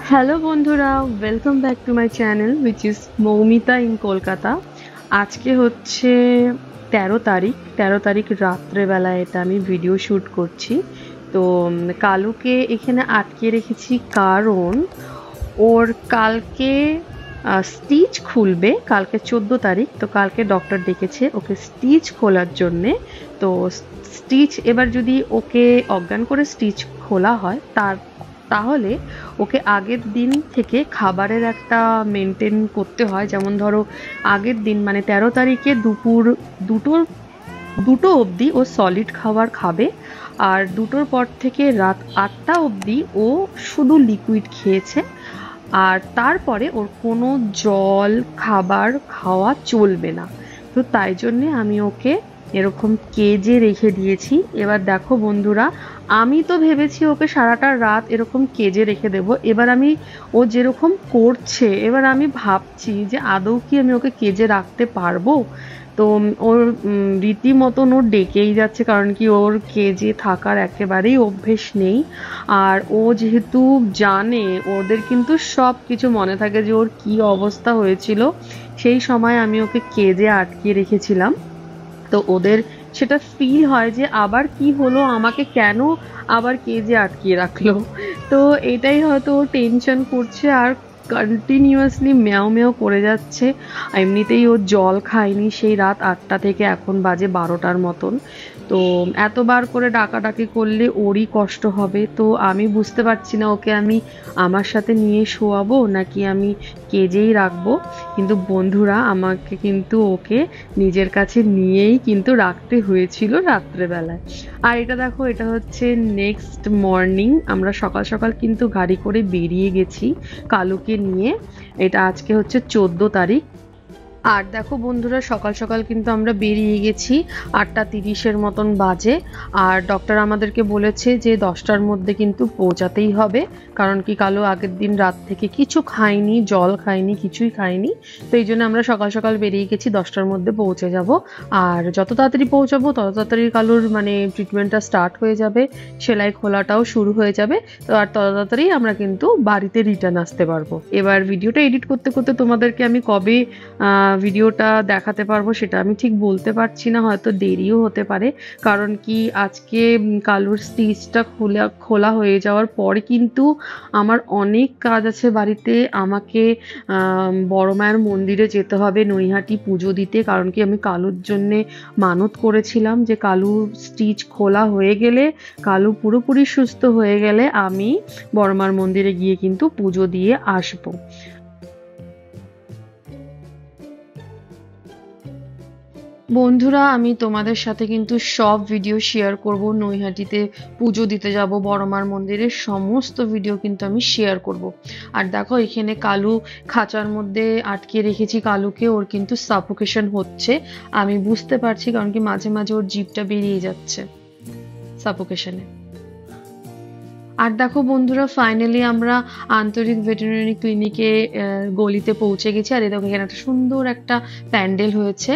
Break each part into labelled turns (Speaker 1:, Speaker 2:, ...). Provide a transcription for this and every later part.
Speaker 1: Hello বন্ধুরা, welcome back to my channel which is Moumita in Kolkata. আজকে হচ্ছে 13 তারিখ রাত্রেবেলায় এটা আমি ভিডিও শ্যুট করছি। তো কালুকে এখানে আটকে রেখেছি কারণ ওর কালকে স্টিচ খুলবে, কালকে 14 তারিখ। তো কালকে ডক্টর ডেকেছে ওকে স্টিচ খোলার জন্যে। তো স্টিচ এবার যদি ওকে অজ্ঞান করে স্টিচ খোলা হয় তাহলে ওকে আগের দিন থেকে খাবারের একটা মেনটেন করতে হয়। যেমন ধরো আগের দিন মানে 13 তারিখে দুপুর দুটো অবধি ও সলিড খাবার খাবে, আর দুটোর পর থেকে রাত 8টা অবধি ও শুধু লিকুইড খেয়েছে। আর তারপরে ওর কোনো জল খাবার খাওয়া চলবে না। তো তাই জন্যে আমি ওকে এরকম কেজে রেখে দিয়েছি। এবার দেখো বন্ধুরা, আমি তো ভেবেছি ওকে সারাটা রাত এরকম কেজে রেখে দেব। এবার ও যেরকম করছে, এবার আমি ভাবছি যে আদৌ কি আমি ওকে কেজে রাখতে পারবো। তো ওর রীতিমতন ও ডেকেই যাচ্ছে, কারণ কি ওর কেজে থাকার একেবারেই অভ্যেস নেই। আর ও যেহেতু জানে, ওদের কিন্তু সব কিছু মনে থাকে যে ওর কি অবস্থা হয়েছিল সেই সময় আমি ওকে কেজে আটকে রেখেছিলাম। তো ওদের সেটা ফিল হয় যে আবার কি হলো, আমাকে কেন আবার কেজে আটকিয়ে রাখলো। তো এটাই হয়তো ও টেনশন করছে আর কন্টিনিউয়াসলি ম্যাও ম্যাও করে যাচ্ছে। এমনিতেই ও জল খায়নি সেই রাত 8টা থেকে এখন বাজে 12টার মতন। তো এতবার করে ডাকাডাকি করলে ওরই কষ্ট হবে। তো আমি বুঝতে পারছি না ওকে আমি আমার সাথে নিয়ে শোয়াবো নাকি আমি কেজেই রাখবো। কিন্তু বন্ধুরা, আমাকে কিন্তু ওকে নিজের কাছে নিয়েই কিন্তু রাখতে হয়েছিল রাত্রেবেলায়। আর এটা দেখো, এটা হচ্ছে নেক্সট মর্নিং। আমরা সকাল সকাল কিন্তু গাড়ি করে বেরিয়ে গেছি কালুকে নিয়ে। এটা আজকে হচ্ছে 14 তারিখ। আর দেখো বন্ধুরা, সকাল সকাল কিন্তু আমরা বেরিয়ে গেছি, 8টা 30 মতন বাজে। আর ডক্টর আমাদেরকে বলেছে যে 10টার মধ্যে কিন্তু পৌঁছাতেই হবে, কারণ কি কালু আগের দিন রাত থেকে কিছু খায়নি, জল খায়নি, কিছুই খায়নি। তো এই জন্য আমরা সকাল সকাল বেরিয়ে গেছি, 10টার মধ্যে পৌঁছে যাব। আর যত তাড়াতাড়ি পৌঁছাবো তত তাড়াতাড়ি কালুর মানে ট্রিটমেন্টটা স্টার্ট হয়ে যাবে, সেলাই খোলাটাও শুরু হয়ে যাবে। তো আর তত তাড়াতাড়ি আমরা কিন্তু বাড়িতে রিটার্ন আসতে পারবো। এবার ভিডিওটা এডিট করতে করতে তোমাদেরকে আমি কবে ভিডিওটা দেখাতে পারবো সেটা আমি ঠিক বলতে পারছি না, হয়তো দেরিও হতে পারে। কারণ কি আজকে কালুর স্টিচটা খোলা হয়ে যাওয়ার পরে কিন্তু আমার অনেক কাজ আছে বাড়িতে। আমাকে বড় মায়ের মন্দিরে যেতে হবে নৈহাটি পুজো দিতে, কারণ কি আমি কালুর জন্যে মানত করেছিলাম যে কালুর স্টিচ খোলা হয়ে গেলে, কালু পুরোপুরি সুস্থ হয়ে গেলে আমি বড় মার মন্দিরে গিয়ে কিন্তু পুজো দিয়ে আসবো। বন্ধুরা, আমি তোমাদের সাথে কিন্তু সব ভিডিও শেয়ার করব। নৈহাটিতে পুজো দিতে যাব, বড়মার মন্দিরের সমস্ত ভিডিও কিন্তু আমি শেয়ার করব। আর দেখো এখানে কালু খাঁচার মধ্যে আটকে রেখেছি কালুকে, ওর কিন্তু সাফোকেশন হচ্ছে আমি বুঝতে পারছি, কারণ কি মাঝে মাঝে ওর জিভটা বেরিয়ে যাচ্ছে সাফোকেশনে। আর দেখো বন্ধুরা, ফাইনালি আমরা আন্তরিক ভেটেরিনারি ক্লিনিকে গলিতে পৌঁছে গেছি। আর এই দেখো এখানে একটা সুন্দর একটা প্যান্ডেল হয়েছে।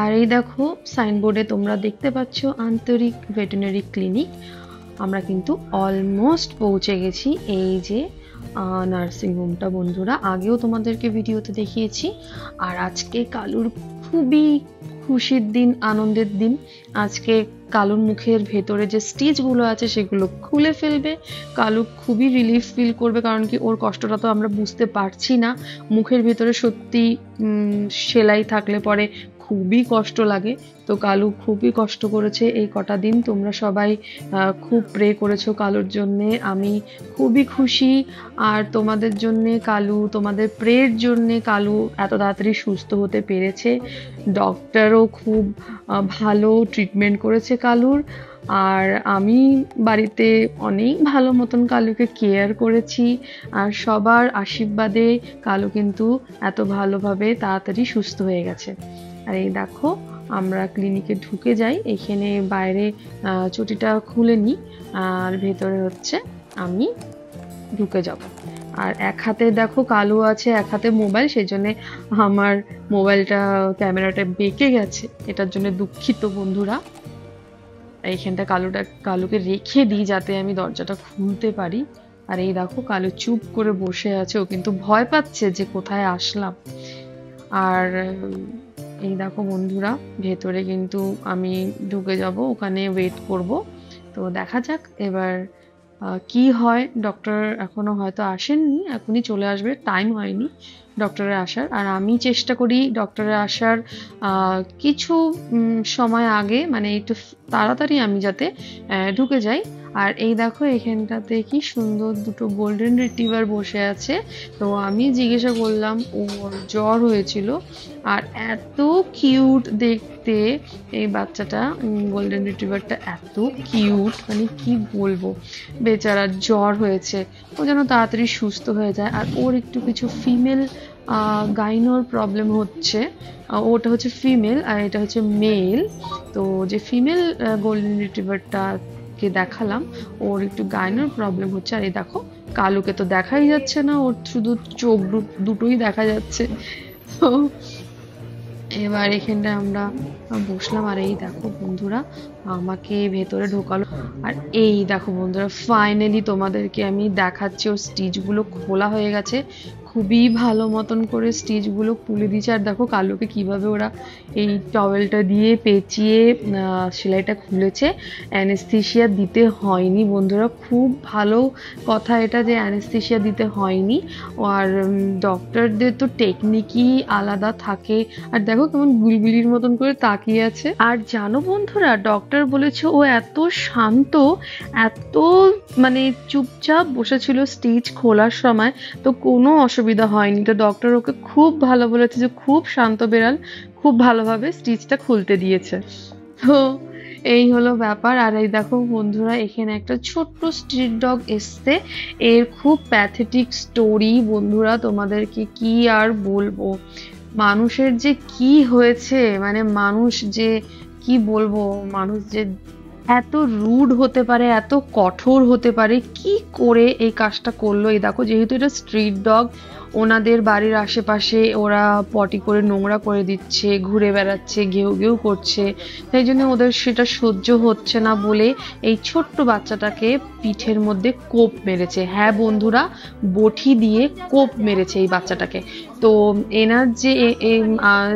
Speaker 1: আর এই দেখো সাইনবোর্ডে তোমরা দেখতে পাচ্ছ আন্তরিক ভেটেরিনারি ক্লিনিক। আমরা কিন্তু অলমোস্ট পৌঁছে গেছি। এই যে নার্সিং হোমটা বন্ধুরা, আগেও তোমাদেরকে ভিডিওতে দেখিয়েছি। আর আজকে কালুর খুবই খুশির দিন, আনন্দের দিন। আজকে কালুর মুখের ভেতরে যে স্টিচগুলো আছে সেগুলো খুলে ফেলবে। কালু খুবই রিলিফ ফিল করবে, কারণ কি ওর কষ্টটা তো আমরা বুঝতে পারছি না। মুখের ভেতরে সত্যি সেলাই থাকলে পরে খুবই কষ্ট লাগে। তো কালু খুবই কষ্ট করেছে এই কটা দিন। তোমরা সবাই খুব প্রে করেছো কালুর জন্যে। আমি খুবই খুশি। আর তোমাদের জন্যে কালু, তোমাদের প্রের জন্যে কালু এত তাড়াতাড়ি সুস্থ হতে পেরেছে। ডক্টরও খুব ভালো ট্রিটমেন্ট করেছে কালুর। আর আমি বাড়িতে অনেক ভালো মতন কালুকে কেয়ার করেছি। আর সবার আশীর্বাদে কালু কিন্তু এত ভালোভাবে তাড়াতাড়ি সুস্থ হয়ে গেছে। আর এই দেখো আমরা ক্লিনিকে ঢুকে যাই। এখানে বাইরে চটিটা খুলে নিই, আর ভেতরে হচ্ছে আমি ঢুকে যাব। আর এক হাতে দেখো কালু আছে, এক হাতে মোবাইল, সেই জন্য আমার মোবাইলটা ক্যামেরাটা বেঁকে গেছে, এটার জন্য দুঃখিত বন্ধুরা। এইখানটা কালুকে রেখে দিই যাতে আমি দরজাটা খুলতে পারি। আর এই দেখো কালু চুপ করে বসে আছে, ও কিন্তু ভয় পাচ্ছে যে কোথায় আসলাম। আর এই দেখো বন্ধুরা, ভেতরে কিন্তু আমি ঢুকে যাব, ওখানে ওয়েট করব। তো দেখা যাক এবার কি হয়। ডক্টর এখনো হয়তো আসেননি, এখনই চলে আসবে, টাইম হয়নি ডক্টরের আসার। আর আমি চেষ্টা করি ডক্টরের আসার কিছু সময় আগে, মানে একটু তাড়াতাড়ি আমি যাতে ঢুকে যাই। আর এই দেখো এখানটাতে কি সুন্দর দুটো গোল্ডেন রিট্রিভার বসে আছে। তো আমি জিজ্ঞাসা করলাম ওর জ্বর হয়েছিল, আর এত কিউট দেখতে এই বাচ্চাটা, গোল্ডেন রিট্রিভারটা এত কিউট, মানে কি বলবো। বেচারার জ্বর হয়েছে, ও যেন তাড়াতাড়ি সুস্থ হয়ে যায়। আর ওর একটু কিছু ফিমেল গাইনোর প্রবলেম হচ্ছে। ওটা হচ্ছে ফিমেল আর এটা হচ্ছে মেল। তো যে ফিমেল গোল্ডেন রিট্রিভারটাকে দেখালাম, ওর একটু গাইনোর প্রবলেম হচ্ছে। আর এই দেখো কালুকে তো দেখাই যাচ্ছে না, ওর শুধু চোখ দুটোই দেখা যাচ্ছে। তো এবার এখানটা আমরা বসলাম। আর এই দেখো বন্ধুরা আমাকে ভেতরে ঢোকালো। আর এই দেখো বন্ধুরা ফাইনালি তোমাদেরকে আমি দেখাচ্ছি, ওর স্টিচগুলো খোলা হয়ে গেছে, খুবই ভালো মতন করে স্টিচগুলো খুলে দিয়েছে। আর দেখো কালুকে কিভাবে ওরা এই টওয়েলটা দিয়ে পেঁচিয়ে সেলাইটা খুলেছে। অ্যানেস্থেশিয়া দিতে হয়নি বন্ধুরা, খুব ভালো কথা এটা যে অ্যানেস্থেশিয়া দিতে হয়নি। আর ডক্টরদের তো টেকনিকই আলাদা থাকে। আর দেখো কেমন গুলগুলির মতন করে তাকিয়ে আছে। আর জানো বন্ধুরা, ডক্টর বলেছে ও এত শান্ত, এত মানে চুপচাপ বসেছিল স্টিচ খোলার সময়, তো কোনো অসুবিধা হয়নি। তো ডক্টর ওকে খুব ভালো বলেছে যে খুব শান্ত বেড়াল, খুব ভালোভাবে স্টিচটা খুলতে দিয়েছে। তো এই হলো ব্যাপার। আর এই দেখো বন্ধুরা এখানে একটা ছোট্ট স্ট্রিট ডগ এসছে, এর খুব প্যাথেটিক স্টোরি বন্ধুরা, তোমাদেরকে কি আর বলবো। মানুষের যে কি হয়েছে, মানে মানুষ যে কি বলবো, মানুষ যে এত রুড হতে পারে, এত কঠোর হতে পারে, কি করে এই কাজটা করলো। এই দেখো যেহেতু এটা স্ট্রিট ডগ, ওনাদের বাড়ির আশেপাশে ওরা পটি করে নোংরা করে দিচ্ছে, ঘুরে বেড়াচ্ছে, ঘেউ ঘেউ করছে, তাই জন্য ওদের সেটা সহ্য হচ্ছে না বলে এই ছোট্ট বাচ্চাটাকে পিঠের মধ্যে কোপ মেরেছে। হ্যাঁ বন্ধুরা, বটি দিয়ে কোপ মেরেছে এই বাচ্চাটাকে। তো এনার যে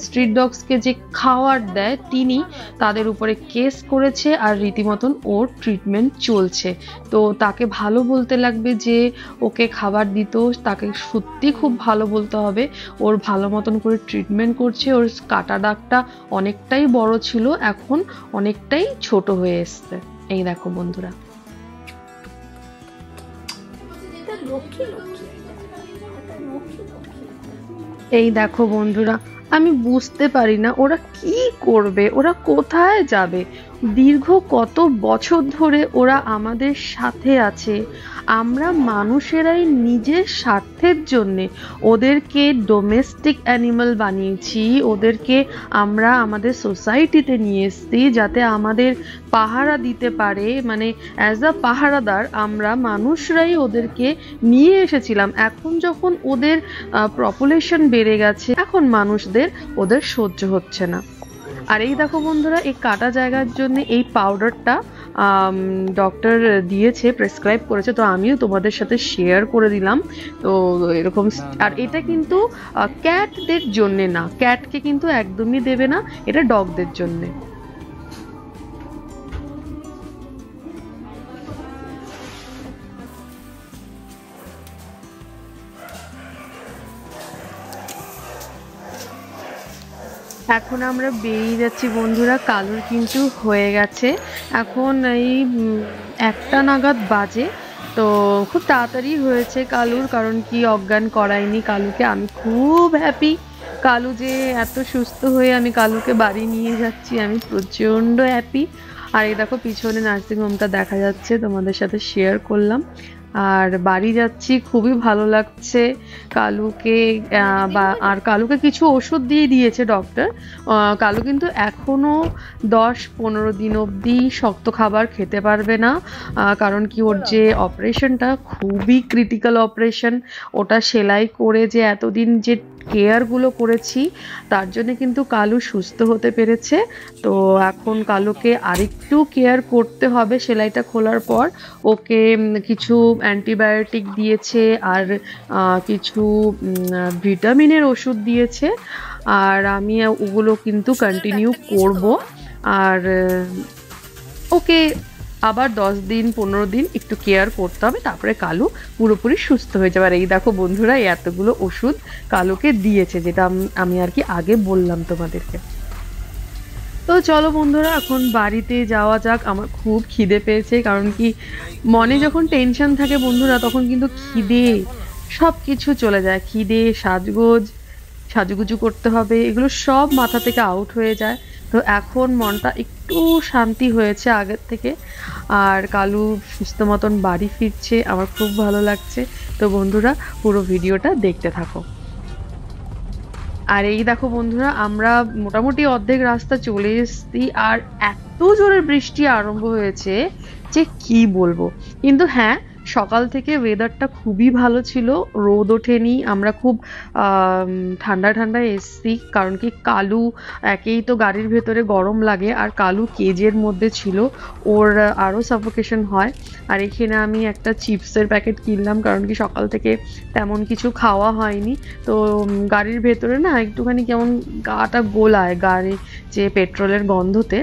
Speaker 1: স্ট্রিট ডগসকে যে খাওয়ার দেয়, তিনি তাদের উপরে কেস করেছে, আর রীতিমতন ওর ট্রিটমেন্ট চলছে। তো তাকে ভালো বলতে লাগবে যে ওকে খাবার দিত, তাকে সত্যি খুব ভালো বলতে হবে। ওর ভালো মতন করে ট্রিটমেন্ট করছে। ওর কাটা দাগটা অনেকটাই বড় ছিল, এখন অনেকটাই ছোট হয়ে এসছে। এই দেখো বন্ধুরা, এই দেখো বন্ধুরা, আমি বুঝতে পারি না ওরা কি করবে, ওরা কোথায় যাবে। দীর্ঘ কত বছর ধরে ওরা আমাদের সাথে আছে। আমরা মানুষেরাই নিজের স্বার্থের জন্যে ওদেরকে ডোমেস্টিক অ্যানিমাল বানিয়েছি, ওদেরকে আমরা আমাদের সোসাইটিতে নিয়ে এসেছি যাতে আমাদের পাহারা দিতে পারে, মানে অ্যাজ আ পাহারাদার আমরা মানুষরাই ওদেরকে নিয়ে এসেছিলাম। এখন যখন ওদের পপুলেশন বেড়ে গেছে, এখন মানুষদের ওদের সহ্য হচ্ছে না। আর এই দেখো বন্ধুরা, এই কাটা জায়গার জন্য এই পাউডারটা ডক্টর দিয়েছে, প্রেসক্রাইব করেছে, তো আমিও তোমাদের সাথে শেয়ার করে দিলাম। তো এরকম, আর এটা কিন্তু ক্যাটদের জন্যে না, ক্যাটকে কিন্তু একদমই দেবে না, এটা ডগদের জন্যে। এখন আমরা বেরিয়ে যাচ্ছি বন্ধুরা। কালুর কিন্তু হয়ে গেছে, এখন এই 1টা নাগাদ বাজে। তো খুব তাড়াতাড়ি হয়েছে কালুর, কারণ কি অজ্ঞান করায়নি কালুকে। আমি খুব হ্যাপি কালু যে এত সুস্থ হয়ে আমি কালুকে বাড়ি নিয়ে যাচ্ছি, আমি প্রচণ্ড হ্যাপি। আর এই দেখো পিছনে নার্সিং হোমটা দেখা যাচ্ছে, তোমাদের সাথে শেয়ার করলাম। আর বাড়ি যাচ্ছি, খুবই ভালো লাগছে কালুকে। আর কালুকে কিছু ওষুধ দিয়ে দিয়েছে ডক্টর। কালু কিন্তু এখনো 10-15 দিন অবধি শক্ত খাবার খেতে পারবে না, কারণ কি ওর যে অপারেশনটা খুবই ক্রিটিক্যাল অপারেশন। ওটা সেলাই করে যে এতদিন যে কেয়ারগুলো করেছি তার জন্য কিন্তু কালু সুস্থ হতে পেরেছে। তো এখন কালুকে আরেকটু কেয়ার করতে হবে সেলাইটা খোলার পর। ওকে কিছু অ্যান্টিবায়োটিক দিয়েছে আর কিছু ভিটামিনের ওষুধ দিয়েছে, আর আমি ওগুলো কিন্তু কন্টিনিউ করব। আর ওকে আবার 10-15 দিন একটু কেয়ার করতে হবে, তারপরে কালু পুরোপুরি সুস্থ হয়ে যাবে। আর এই দেখো বন্ধুরা, এতগুলো ওষুধ কালুকে দিয়েছে, যেটা আমি আর কি আগে বললাম তোমাদেরকে। তো চলো বন্ধুরা এখন বাড়িতে যাওয়া যাক। আমার খুব খিদে পেয়েছে, কারণ কি মনে যখন টেনশন থাকে বন্ধুরা তখন কিন্তু খিদে সব কিছু চলে যায়। খিদে, সাজুগুজু করতে হবে, এগুলো সব মাথা থেকে আউট হয়ে যায়। তো এখন মনটা একটু শান্তি হয়েছে আগের থেকে। আর কালু সুস্থ মতন বাড়ি ফিরছে, আমার খুব ভালো লাগছে। তো বন্ধুরা পুরো ভিডিওটা দেখতে থাকো। আর এই দেখো বন্ধুরা, আমরা মোটামুটি অর্ধেক রাস্তা চলে এসেছি, আর এত জোরে বৃষ্টি আরম্ভ হয়েছে যে কি বলবো। কিন্তু হ্যাঁ, সকাল থেকে ওয়েদারটা খুবই ভালো ছিল, রোদ ওঠেনি। আমরা খুব ঠান্ডা ঠান্ডায় এসছি, কারণ কি কালু একেই তো গাড়ির ভেতরে গরম লাগে, আর কালু কেজের মধ্যে ছিল, ওর আরও সাফোকেশন হয়। আর এখানে আমি একটা চিপসের প্যাকেট কিনলাম, কারণ কি সকাল থেকে তেমন কিছু খাওয়া হয়নি। তো গাড়ির ভেতরে না একটুখানি কেমন গাটা গোলায়, গাড়ি যে পেট্রোলের গন্ধতে,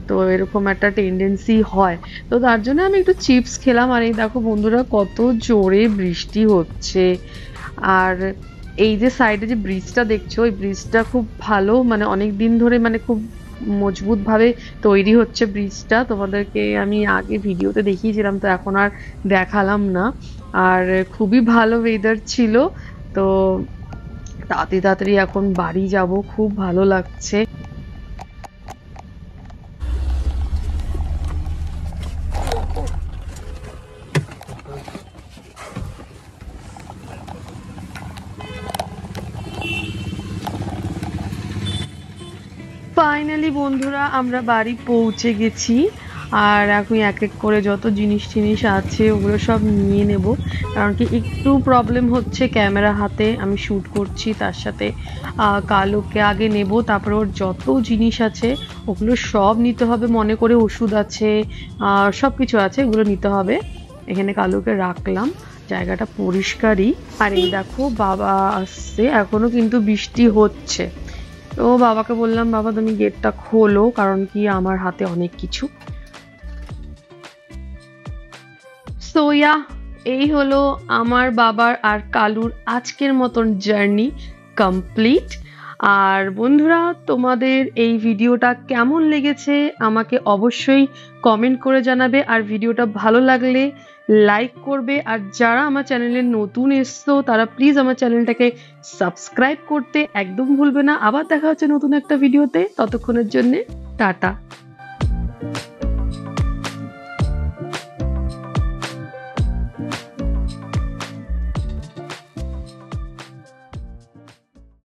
Speaker 1: তো এরকম একটা টেন্ডেন্সি হয়। তো তার জন্য আমি একটু চিপস খেলাম। আর এই দেখো বন্ধুরা কত জোরে বৃষ্টি হচ্ছে। আর এই যে সাইডে যে ব্রিজটা দেখছো, ওই ব্রিজটা খুব ভালো, মানে অনেক দিন ধরে মানে খুব মজবুত ভাবে তৈরি হচ্ছে ব্রিজটা। তোমাদেরকে আমি আগে ভিডিওতে দেখিয়েছিলাম, তো এখন আর দেখালাম না। আর খুবই ভালো ওয়েদার ছিল। তো তাড়াতাড়ি তাড়াতাড়ি এখন বাড়ি যাব, খুব ভালো লাগছে। ফাইনালি বন্ধুরা আমরা বাড়ি পৌঁছে গেছি। আর এখন এক এক করে যত জিনিস আছে ওগুলো সব নিয়ে নেব, কারণ কি একটু প্রবলেম হচ্ছে ক্যামেরা হাতে আমি শ্যুট করছি, তার সাথে কালোকে আগে নেব, তারপরে ওর যত জিনিস আছে ওগুলো সব নিতে হবে। মনে করে ওষুধ আছে, সব কিছু আছে, এগুলো নিতে হবে। এখানে কালোকে রাখলাম, জায়গাটা পরিষ্কারই। আর এই দেখো বাবা আসছে, এখনো কিন্তু বৃষ্টি হচ্ছে। তো বাবাকে বললাম, বাবা তুমি গেটটা খোলো, কারণ কি আমার হাতে অনেক কিছু। সো ইয়া, এই হলো আমার বাবার আর কালুর আজকের মতন জার্নি কমপ্লিট। আর বন্ধুরা তোমাদের এই ভিডিওটা কেমন লেগেছে আমাকে অবশ্যই কমেন্ট করে জানাবে। আর ভিডিওটা ভালো লাগলে লাইক করবে। আর যারা আমার চ্যানেলে নতুন এসছো তারা প্লিজ আমার চ্যানেলটাকে সাবস্ক্রাইব করতে একদম ভুলবে না। আবার দেখা হচ্ছে নতুন একটা ভিডিওতে, ততক্ষণের জন্যে টাটা।